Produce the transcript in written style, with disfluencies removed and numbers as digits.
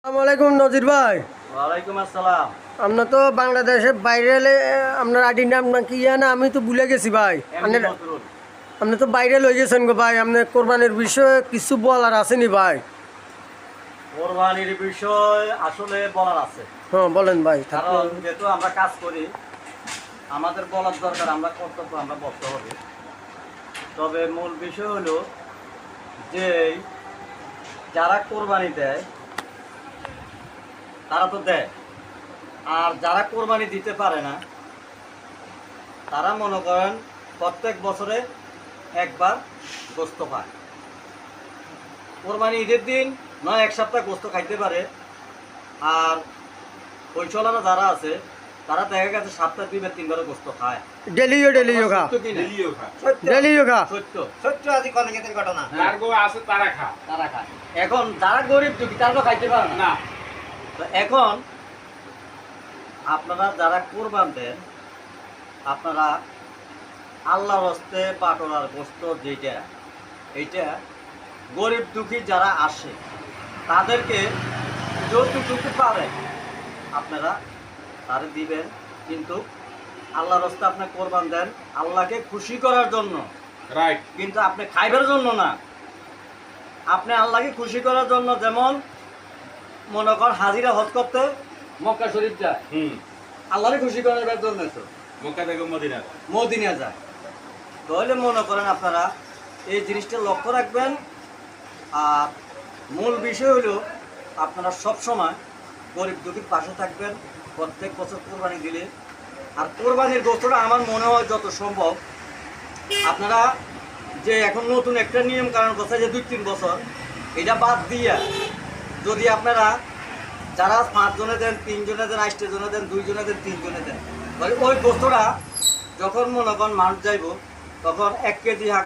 আসসালামু আলাইকুম নজির ভাই। ওয়ালাইকুম আসসালাম। আমরা তো বাংলাদেশের বাইরে আপনার আইডি নাম না কি না আমি তো ভুলে গেছি ভাই। আপনি তো বাইরে লই গেছেন গো ভাই। আপনি কোরবানির বিষয়ে কিছু বলার আসেনি ভাই? কোরবানির বিষয় আসলে বলার আছে, হ্যাঁ বলেন ভাই। কারণ যেহেতু আমরা কাজ করি আমাদের বলার দরকার, আমরা কর্তব্য আমরা বলতে হবে। তবে মূল বিষয় হলো যে যারা কোরবানি দেয় তারা তো দেয়, আর যারা কোরবানি দিতে পারে না তারা মনে করেন প্রত্যেক বছরে একবার গোস্ত পায়। কোরবানি ঈদের দিন নয় এক সপ্তাহ গোস্ত খাইতে পারে, আর পৈশলারা যারা আছে তারা দেখা গেছে সপ্তাহে 2-3বার গোস্ত খায়। ডেলিও খা সত্য কি না? ডেলিও খা সত্য সত্য আদি কলেজের ঘটনা। যার গো আছে তারা খা। তারা খায়। এখন যারা গরিব দুঃখী তারা তো খাইতে পারে না। না তো এখন আপনারা যারা কোরবান দেন আপনারা আল্লাহর হস্তে বাটলার গোস্ত যেটা এইটা গরিব দুঃখী যারা আসে তাদেরকে যতটুকু পারেন আপনারা তারে দিবেন, কিন্তু আল্লাহর হস্তে আপনি কোরবান দেন আল্লাহকে খুশি করার জন্য, রাইট। কিন্তু আপনি খাইবার জন্য না। আপনি আল্লাহকে খুশি করার জন্য, যেমন মনে কর হাজিরা হজ করতে মক্কা শরীফ যায়, আল্লাহকে খুশি করার জন্য তো মক্কা থেকে মদিনা। মদিনা যায়। তাহলে মনে করেন আপনারা এই জিনিসটা লক্ষ্য রাখবেন। আর মূল বিষয় হলো আপনারা সব সময় গরিব দুঃখীর পাশে থাকবেন প্রত্যেক বছর কোরবানি দিলে। আর কোরবানির গোস্তটা আমার মনে হয় যত সম্ভব আপনারা যে এখন নতুন একটা নিয়ম কারণ কথা যে 2-3 বছর এটা বাদ দিয়া যদি আপনারা যারা 5 জনে দেন, 3 জনে দেন, 8 জনে দেন, 2 জনে দেন, 3 জনে দেন, তাহলে ওই গোস্তটা যখন মনে করেন মানুষ যাইব তখন 1 কেজি